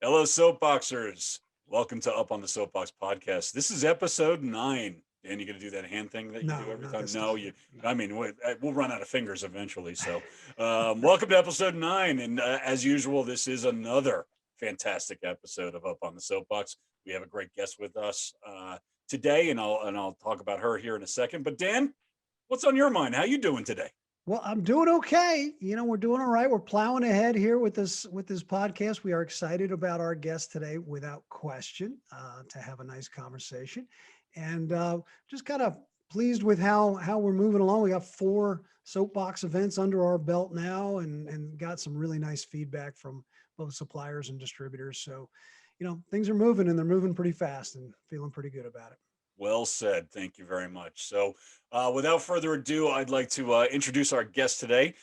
Hello, Soapboxers. Welcome to Up on the Soapbox podcast. This is episode 9. Dan, you going to do that hand thing that you do No, every not time? this No, time. No. I mean, we'll run out of fingers eventually. So, welcome to episode 9. And as usual, this is another fantastic episode of Up on the Soapbox. We have a great guest with us today, and I'll talk about her here in a second. But Dan, what's on your mind? How you doing today? Well, I'm doing okay. We're doing all right. We're plowing ahead here with this podcast. We are excited about our guest today, without question, to have a nice conversation, and just kind of pleased with how we're moving along. We got 4 soapbox events under our belt now, and got some really nice feedback from both suppliers and distributors. So, things are moving, and they're moving pretty fast, and feeling pretty good about it. Well said. Thank you very much. So, without further ado, I'd like to introduce our guest today.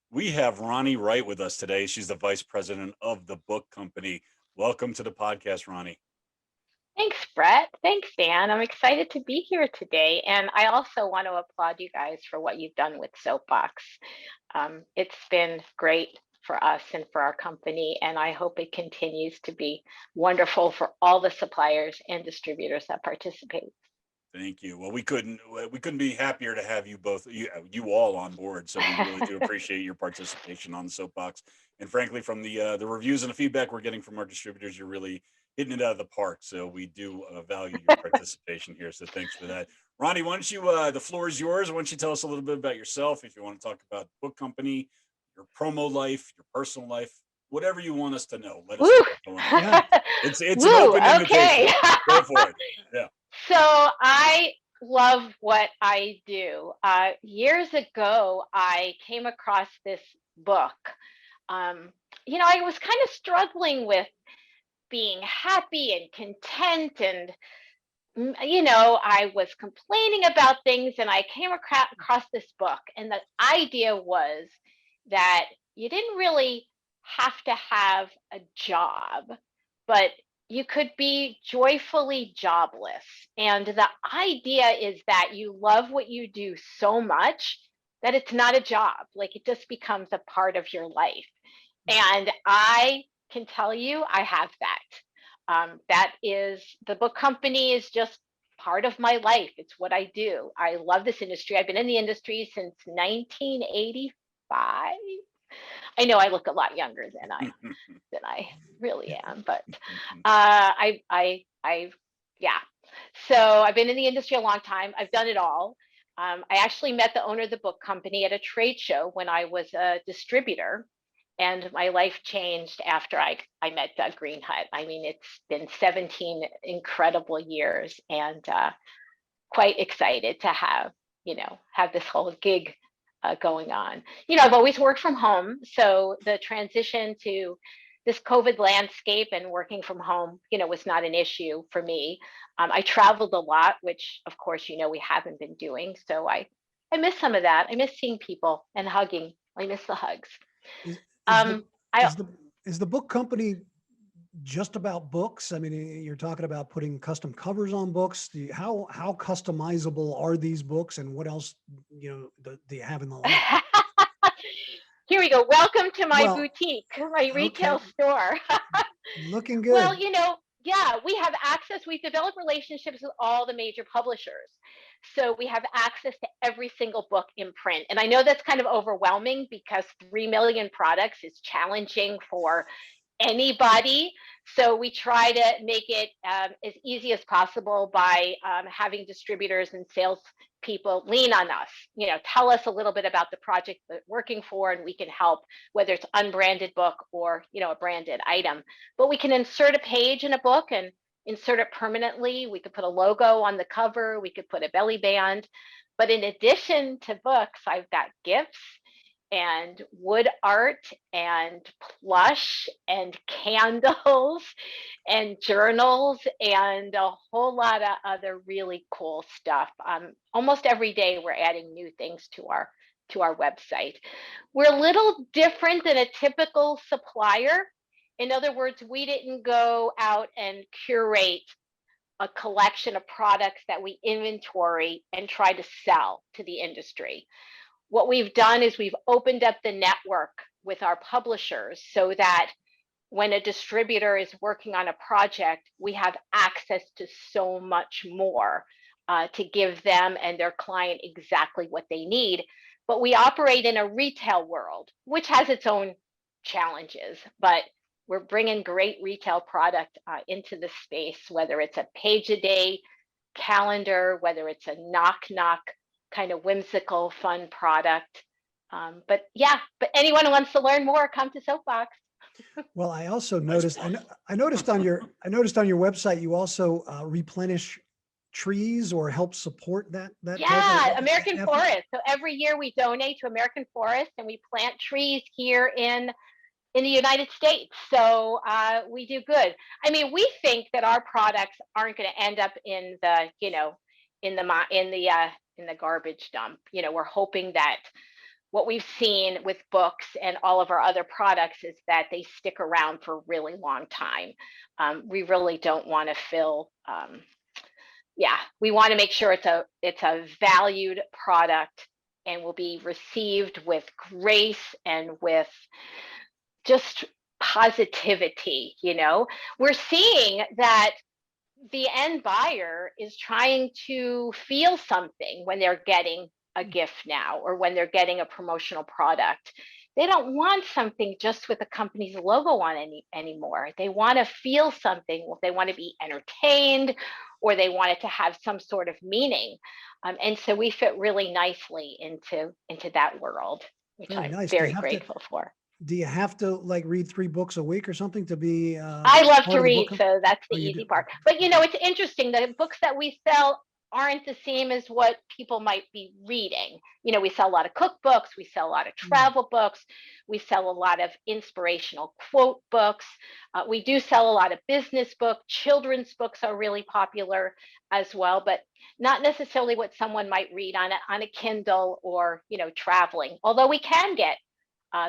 We have Roni Wright with us today. She's the vice president of the book company. Welcome to the podcast, Roni. Thanks, Brett. Thanks, Dan. I'm excited to be here today. And I also want to applaud you guys for what you've done with Soapbox. It's been great for us and for our company, and I hope it continues to be wonderful for all the suppliers and distributors that participate. Thank you. Well, we couldn't be happier to have you all on board. So we really do appreciate your participation on the soapbox. And frankly, from the reviews and the feedback we're getting from our distributors, you're really hitting it out of the park. So we do value your participation here. So thanks for that, Ronnie. Why don't you? The floor is yours. Why don't you tell us a little bit about yourself? If you want to talk about the book company, your promo life, your personal life, whatever you want us to know, let us Woo! know what's going on. Yeah. It's an Woo! open invitation. Okay. Go for it. Yeah. So I love what I do. Years ago, I came across this book. I was kind of struggling with being happy and content, and I was complaining about things, and I came across this book, and the idea was that you didn't really have to have a job, but you could be joyfully jobless. And the idea is that you love what you do so much that it's not a job, like it just becomes a part of your life. And I can tell you, I have that. That is, the book company is just part of my life. It's what I do. I love this industry. I've been in the industry since 1985. I know I look a lot younger than I really am, but yeah. So I've been in the industry a long time. I've done it all. I actually met the owner of the book company at a trade show when I was a distributor, and my life changed after I met Doug Greenhut. I mean, it's been 17 incredible years, and quite excited to have this whole gig going on. I've always worked from home, so the transition to this COVID landscape and working from home, was not an issue for me. I traveled a lot, which of course, we haven't been doing. So I miss some of that. I miss seeing people and hugging. I miss the hugs. Is is the Um, I is the is the book company just about books? I mean, you're talking about putting custom covers on books. How customizable are these books, and what else do you have in the line? Here we go. Welcome to my Well, boutique, my retail okay, store. looking Well, good. yeah, we have access. We've developed relationships with all the major publishers. So we have access to every single book in print. And I know that's kind of overwhelming because 3 million products is challenging for anybody. So we try to make it as easy as possible by having distributors and sales people lean on us. Tell us a little bit about the project that we're working for, and we can help, whether it's unbranded book or a branded item. But we can insert a page in a book and insert it permanently. We could put a logo on the cover. We could put a belly band. But in addition to books, I've got gifts and wood art and plush and candles and journals and a whole lot of other really cool stuff. Almost every day we're adding new things to our website. We're a little different than a typical supplier. In other words, we didn't go out and curate a collection of products that we inventory and try to sell to the industry. What we've done is we've opened up the network with our publishers so that when a distributor is working on a project, we have access to so much more to give them and their client exactly what they need. But we operate in a retail world, which has its own challenges, but we're bringing great retail product into the space, whether it's a page a day calendar, whether it's a knock knock kind of whimsical, fun product. But yeah, but anyone who wants to learn more, come to Soapbox. Well, I also Nice noticed, plug. I noticed on your, website, you also replenish trees or help support that type of Yeah, American effort. Forest. So every year we donate to American Forest and we plant trees here in the United States. So we do good. I mean, we think that our products aren't going to end up in the, in the garbage dump. We're hoping that what we've seen with books and all of our other products is that they stick around for a really long time. We really don't want to fill. Yeah, we want to make sure it's a valued product and will be received with grace and with just positivity. We're seeing that the end buyer is trying to feel something when they're getting a gift now or when they're getting a promotional product. They don't want something just with the company's logo on anymore. They want to feel something. They want to be entertained, or they want it to have some sort of meaning. And so we fit really nicely into that world, which Very I'm nice. very grateful for. Do you have to like read 3 books a week or something to be I love part to of the read, book? so that's the Oh, you do? easy part. But it's interesting. The books that we sell aren't the same as what people might be reading. We sell a lot of cookbooks, we sell a lot of travel books, we sell a lot of inspirational quote books. We do sell a lot of business books. Children's books are really popular as well, but not necessarily what someone might read on a Kindle or traveling. Although we can get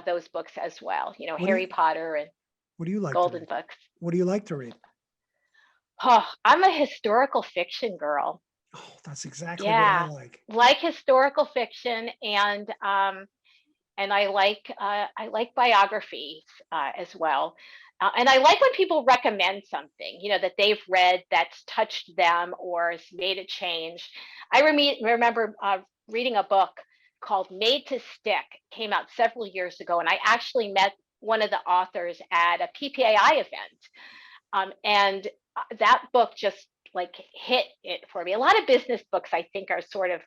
those books as well. What do Harry you Potter and What do you like to Golden read? books. What do you like to read? Oh, I'm a historical fiction girl. Oh, that's exactly what I Yeah, like historical fiction, and I like biographies as well. And I like when people recommend something, that they've read that's touched them or has made a change. I remember reading a book called Made to Stick, came out several years ago, and I actually met one of the authors at a PPAI event. And that book just like hit it for me. A lot of business books, I think, are sort of,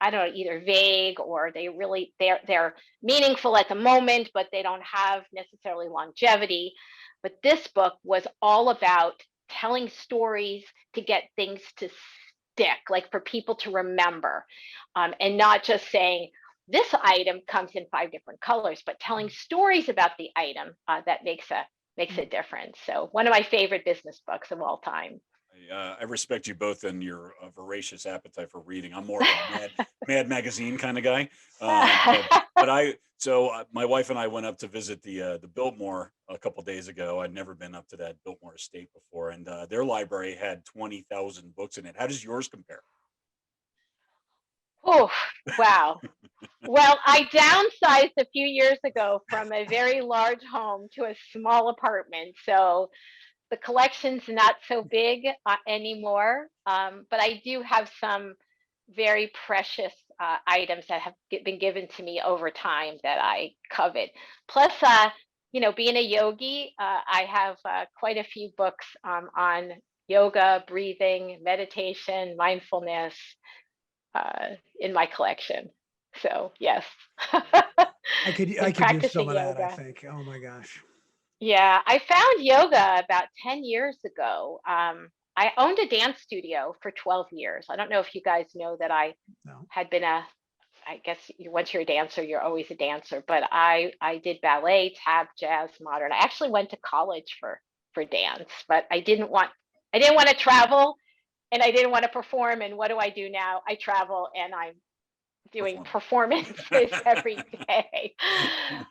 I don't know, either vague or they're meaningful at the moment, but they don't have necessarily longevity. But this book was all about telling stories to get things to stick, like for people to remember, and not just saying this item comes in 5 different colors, but telling stories about the item that makes a difference. So one of my favorite business books of all time. I respect you both and your voracious appetite for reading. I'm more of a Mad Magazine kind of guy. My wife and I went up to visit the Biltmore a couple days ago. I'd never been up to that Biltmore estate before, and their library had 20,000 books in it. How does yours compare? Oh, wow. Well, I downsized a few years ago from a very large home to a small apartment. So the collection's not so big anymore, but I do have some very precious items that have been given to me over time that I covet. Plus, being a yogi, I have quite a few books on yoga, breathing, meditation, mindfulness in my collection. So yes, I could been use some practicing of that, I yoga. think. Oh my gosh. Yeah, I found yoga about 10 years ago. I owned a dance studio for 12 years. I don't know if you guys know that I No. had been I guess once you're a dancer, you're always a dancer, but I did ballet, tap, jazz, modern. I actually went to college for dance, but I didn't want to travel and I didn't want to perform. And what do I do now? I travel and I'm doing Performing. performances every day.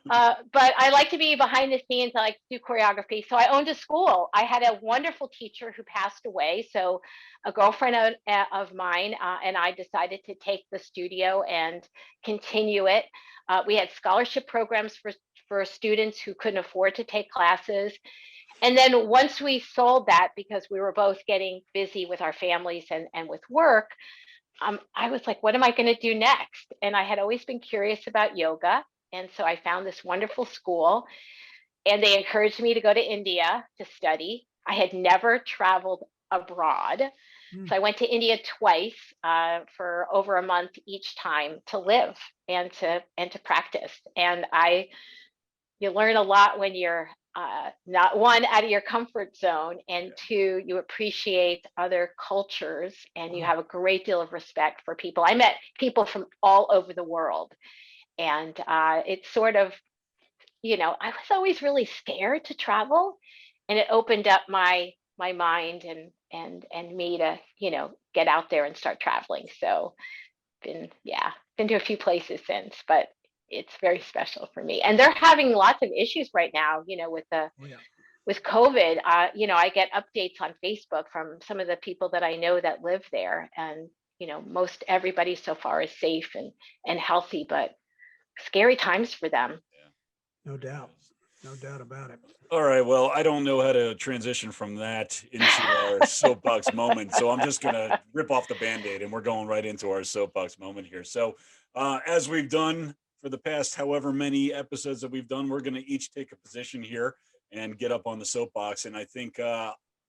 But I like to be behind the scenes. I like to do choreography. So I owned a school. I had a wonderful teacher who passed away. So a girlfriend of mine and I decided to take the studio and continue it. We had scholarship programs for students who couldn't afford to take classes. And then once we sold that, because we were both getting busy with our families and with work, I was like, what am I going to do next? And I had always been curious about yoga. And so I found this wonderful school, and they encouraged me to go to India to study. I had never traveled abroad. Mm. So I went to India twice for over a month each time to live and to practice. And you learn a lot when you're not one out of your comfort zone, and two, you appreciate other cultures and you have a great deal of respect for people. I met people from all over the world, and it's sort of, I was always really scared to travel, and it opened up my mind and me to, get out there and start traveling. So been to a few places since, but it's very special for me. And they're having lots of issues right now, with COVID. I get updates on Facebook from some of the people that I know that live there, and most everybody so far is safe and healthy, but scary times for them. No doubt. No doubt about it. All right. Well, I don't know how to transition from that into our soapbox moment. So I'm just going to rip off the Band-Aid and we're going right into our soapbox moment here. So as we've done for the past however many episodes that we've done, we're going to each take a position here and get up on the soapbox. And I think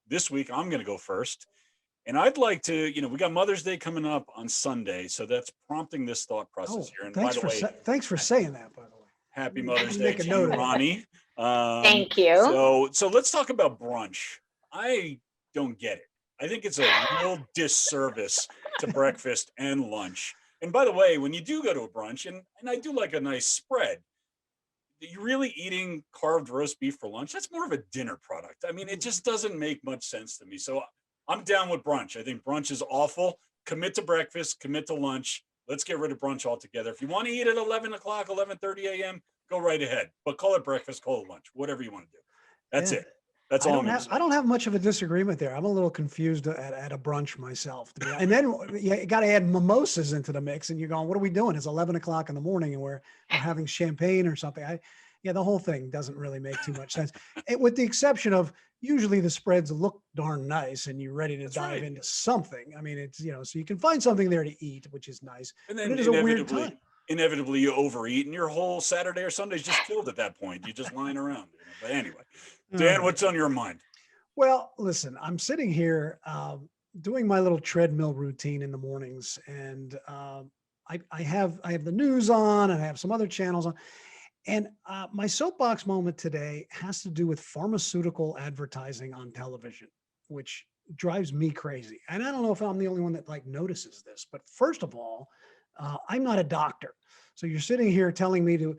this week I'm going to go first. And I'd like to, we got Mother's Day coming up on Sunday. So that's prompting this thought process here. And by the way, thanks for saying that, by the way. Happy Mother's Day Make a to note you, of it. Ronnie. Thank you. So let's talk about brunch. I don't get it. I think it's a real disservice to breakfast and lunch. And by the way, when you do go to a brunch, and I do like a nice spread, you're really eating carved roast beef for lunch. That's more of a dinner product. I mean, it just doesn't make much sense to me. So I'm down with brunch. I think brunch is awful. Commit to breakfast, commit to lunch. Let's get rid of brunch altogether. If you want to eat at 11 o'clock, 11:30 a.m., go right ahead. But call it breakfast, call it lunch, whatever you want to do. That's it. That's all I'm going to say. I don't have much of a disagreement there. I'm a little confused at a brunch myself. And then you got to add mimosas into the mix, and you're going, what are we doing? It's 11 o'clock in the morning, and we're having champagne or something. The whole thing doesn't really make too much sense. With the exception of usually the spreads look darn nice, and you're ready to dive into something. I mean, it's, so you can find something there to eat, which is nice. And then it is a weird time. Inevitably you overeat and your whole Saturday or Sunday is just filled at that point. You're just lying around. But anyway, Dan, what's on your mind? Well, listen, I'm sitting here doing my little treadmill routine in the mornings, and I have the news on, and I have some other channels on. And my soapbox moment today has to do with pharmaceutical advertising on television, which drives me crazy. And I don't know if I'm the only one that notices this, but first of all, I'm not a doctor. So you're sitting here telling me to,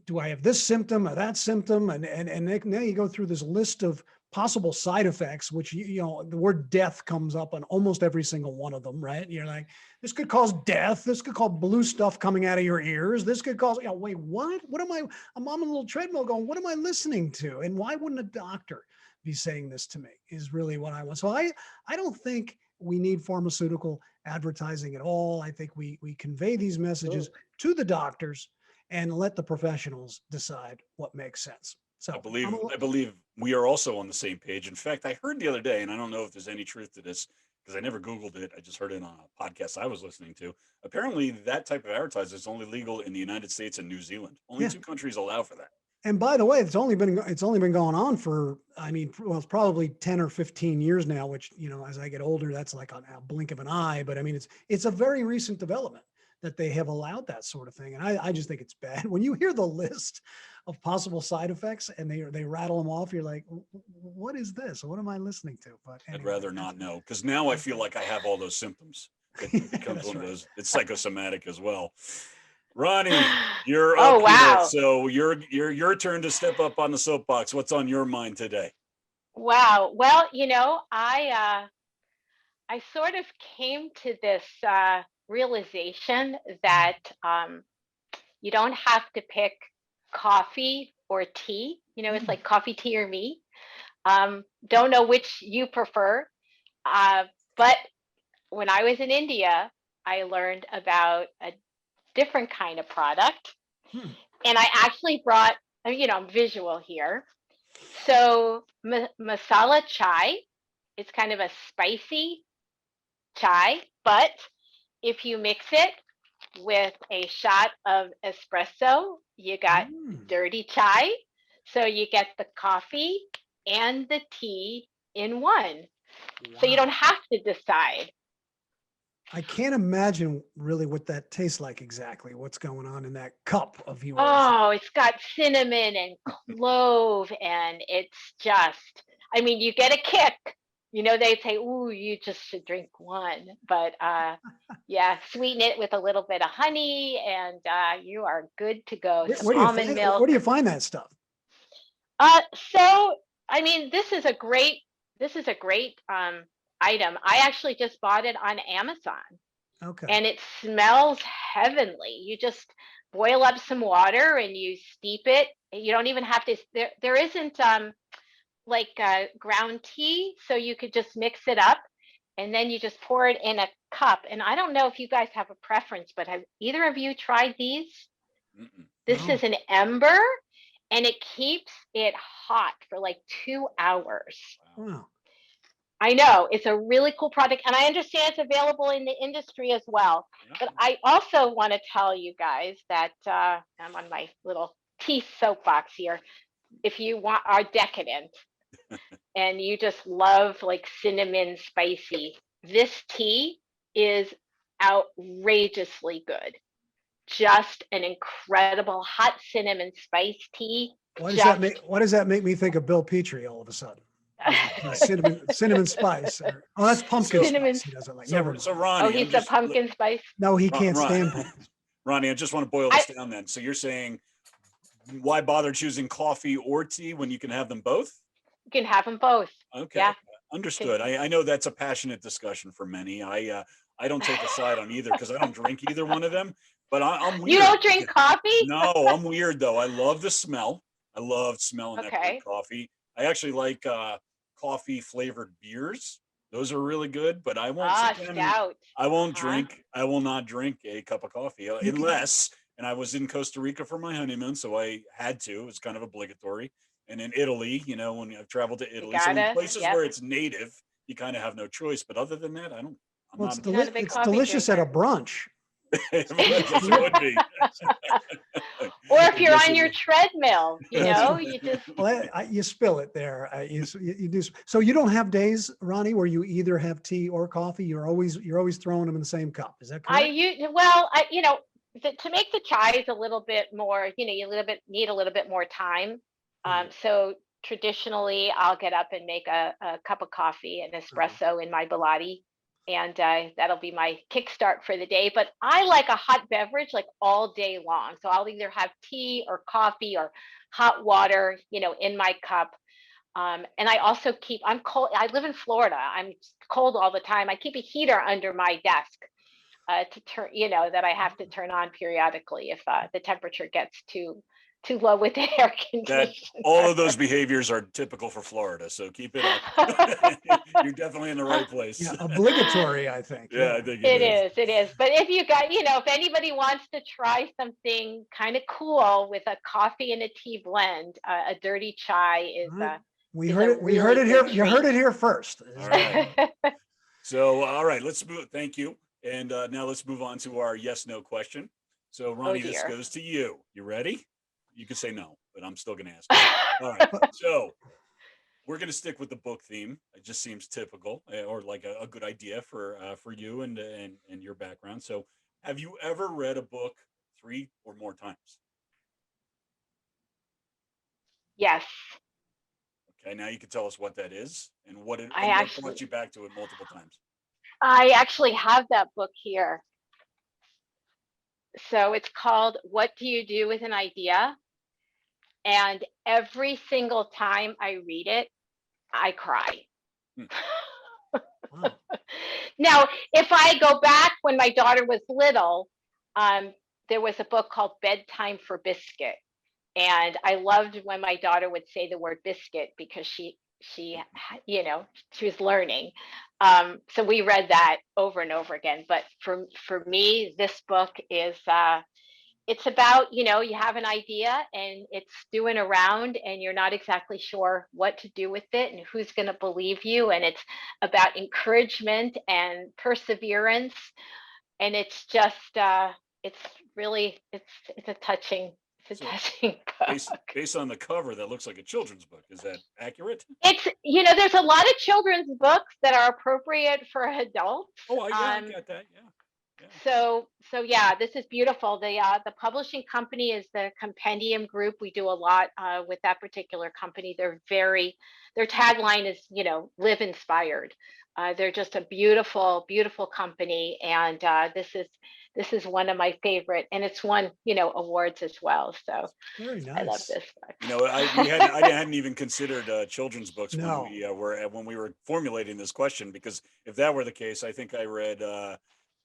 do I have this symptom or that symptom? And now you go through this list of possible side effects, which, the word death comes up on almost every single one of them, right? You're like, this could cause death. This could cause blue stuff coming out of your ears. This could cause, wait, what? What am I'm on a little treadmill going, what am I listening to? And why wouldn't a doctor be saying this to me is really what I want. So I don't think we need pharmaceutical advertising at all. I think we convey these messages to the doctors and let the professionals decide what makes sense. So I believe we are also on the same page. In fact, I heard the other day, and I don't know if there's any truth to this because I never Googled it. I just heard it on a podcast I was listening to. Apparently that type of advertising is only legal in the United States and New Zealand. Only two countries allow for that. And by the way, it's only been going on for, it's probably 10 or 15 years now, which, as I get older, that's like a blink of an eye. But it's a very recent development that they have allowed that sort of thing. And I just think it's bad. When you hear the list of possible side effects and they rattle them off, you're like, what is this? What am I listening to? But anyway, I'd rather not know, because now I feel like I have all those symptoms. It becomes one of those, it's psychosomatic as well. Ronnie, you're up here. So your turn to step up on the soapbox. What's on your mind today? Wow. Well, I sort of came to this realization that you don't have to pick coffee or tea. It's like coffee, tea, or me. Don't know which you prefer. But when I was in India, I learned about a different kind of product. And I actually brought, I'm visual here. So masala chai, it's kind of a spicy chai, but if you mix it with a shot of espresso, you got Mm, dirty chai. So you get the coffee and the tea in one. So you don't wow. have to decide. I can't imagine really what that tastes like exactly, what's going on in that cup of yours. Oh, it's got cinnamon and clove, and it's just, I mean, you get a kick. They say, ooh, you just should drink one. But yeah, sweeten it with a little bit of honey, and you are good to go. Where, Some where do you almond find milk. where do you find that stuff? So I mean, this is a great item. I actually just bought it on Amazon, Okay. and it smells heavenly. You just boil up some water and you steep it. You don't even have to. There isn't like ground tea, so you could just mix it up, and then you just pour it in a cup. And I don't know if you guys have a preference, but have either of you tried these? Mm-mm. This No. is an ember, and it keeps it hot for like 2 hours. Wow. Wow. I know it's a really cool product, and I understand it's available in the industry as well. Yeah. But I also want to tell you guys that I'm on my little tea soapbox here. If you are decadent and you just love like cinnamon spicy, this tea is outrageously good. Just an incredible hot cinnamon spice tea. Just Why does that make me think of Bill Petrie all of a sudden? Cinnamon spice. Oh, that's pumpkin So, cinnamon. spice. He doesn't like. Never so, mind. so Oh, Ronnie, I'm he's a just pumpkin spice. No, he Ron, can't Ron, stand pumpkin. Ronnie, I just want to boil I this down then. So you're saying why bother choosing coffee or tea when you can have them both? You can have them both. Okay, Yeah. Can, understood. I know that's a passionate discussion for many. I don't take a side on either because I don't drink either one of them. But I'm you weird. don't drink coffee? No, I'm weird though. I love the smell. I love smelling that brewed Okay. coffee. I actually like coffee flavored beers. Those are really good. But I won't sit down and Stout. I won't Uh-huh. drink. I will not drink a cup of coffee You can, unless. And I was in Costa Rica for my honeymoon, so I had to. It was kind of obligatory. And in Italy, when I've traveled to You Italy, so in gotta. places Yep. where it's native, you kind of have no choice. But other than that, I don't. I'm well, not a You're big not a big it's coffee delicious at a drinker. brunch. Yes, it would be. Or if you're Yes, on it your would. treadmill, That's you just well, you spill it there. You do. So you don't have days, Ronnie, where you either have tea or coffee. You're always throwing them in the same cup. Is that I correct? use well, to make the chai is a little bit more, you need a little bit more time. Right. So traditionally, I'll get up and make a cup of coffee, an Uh-huh. espresso in my Bilotti, and that'll be my kickstart for the day. But I like a hot beverage like all day long. So I'll either have tea or coffee or hot water, in my cup. And I also I'm cold. I live in Florida. I'm cold all the time. I keep a heater under my desk to turn, that I have to turn on periodically if the temperature gets too low with the air That all of conditioner. those behaviors are typical for Florida, so keep it up. You're definitely in the right place. Yeah, obligatory, I think. Yeah, Yeah. I think it It is. is, it is. But if you got, if anybody wants to try something kind of cool with a coffee and a tea blend, a dirty chai All right. We is heard a it. We heard really it good here. You heard treat. it here first. All right. So, all right, let's move. Thank you. And now let's move on to our yes no question. So, Oh Ronnie, this dear. goes to you. You ready? You can say no, but I'm still going to ask you. All right. So, we're going to stick with the book theme. It just seems typical, or like a good idea for you and your background. So, have you ever read a book 3 or more times? Yes, Okay, now you can tell us what that is and I what brought actually, you back to it multiple times. I actually have that book here. So it's called What Do You Do with an Idea? And every single time I read it, I cry. Hmm. Wow. Now, if I go back when my daughter was little, um, there was a book called Bedtime for Biscuit. And I loved when my daughter would say the word biscuit because she she was learning. So we read that over and over again. But for me, this book it's about, you have an idea and it's doing around and you're not exactly sure what to do with it and who's going to believe you. And it's about encouragement and perseverance. And it's just, it's really, it's a touching, it's a So touching based book. based on the cover, that looks like a children's book. Is that accurate? It's, there's a lot of children's books that are appropriate for adults. Oh, yeah, I got that. Yeah, yeah. So yeah, this is beautiful. The publishing company is the Compendium Group. We do a lot with that particular company. Their tagline is, live inspired. They're just a beautiful, beautiful company, and this is one of my favorite, and it's won, awards as well. So Very I love nice. this book. I hadn't even considered children's books No. when we were formulating this question, because if that were the case, I think I read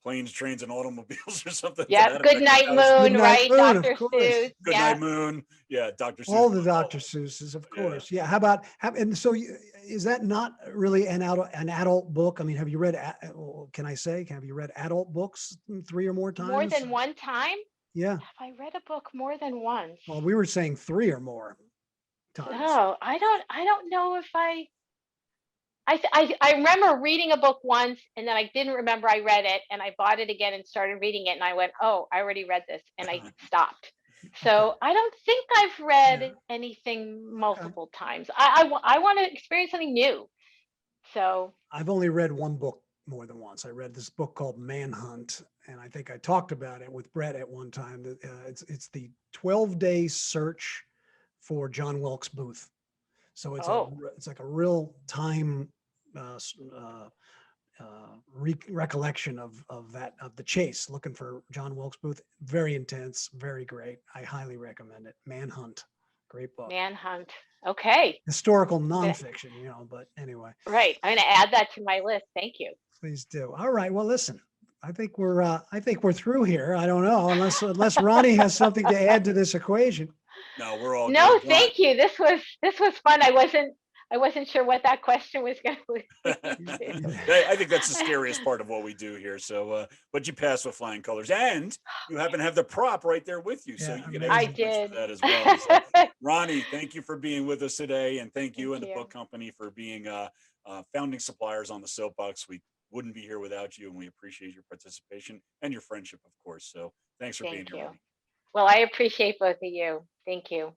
Planes, Trains, and Automobiles or something. Yeah, Good Night Moon, Good Night right? Moon, of Dr. course. Seuss. Good Yeah. Night Moon. Yeah, Dr. Seuss. All the Dr. Seuss's, of course. Yeah. How about, and so is that not really an adult book? I mean, have you read, have you read adult books 3 or more times? More than one time? Yeah. Have I read a book more than once? Well, we were saying 3 or more times. Oh, I don't know if I remember reading a book once and then I didn't remember I read it and I bought it again and started reading it and I went, oh, I already read this, and I stopped. So I don't think I've read anything multiple times. I want to experience something new. So I've only read one book more than once. I read this book called Manhunt, and I think I talked about it with Brett at one time. It's the 12-day search for John Wilkes Booth. So it's like a real time recollection of the chase, looking for John Wilkes Booth. Very intense, very great. I highly recommend it. Manhunt, great book. Manhunt. Okay. Historical nonfiction, but anyway. Right. I'm going to add that to my list. Thank you. Please do. All right. Well, listen, I think we're through here. I don't know, unless Ronnie has something to add to this equation. No, we're all No, good. thank you. This was fun. I wasn't sure what that question was going to be. I think that's the scariest part of what we do here. So, but you passed with flying colors, and you happen to have the prop right there with you, so you can I add did that as well. So, Ronnie, thank you for being with us today, and thank you and the book company for being founding suppliers on the Soapbox. We wouldn't be here without you, and we appreciate your participation and your friendship, of course. So, thanks for being here, Ronnie. Well, I appreciate both of you. Thank you.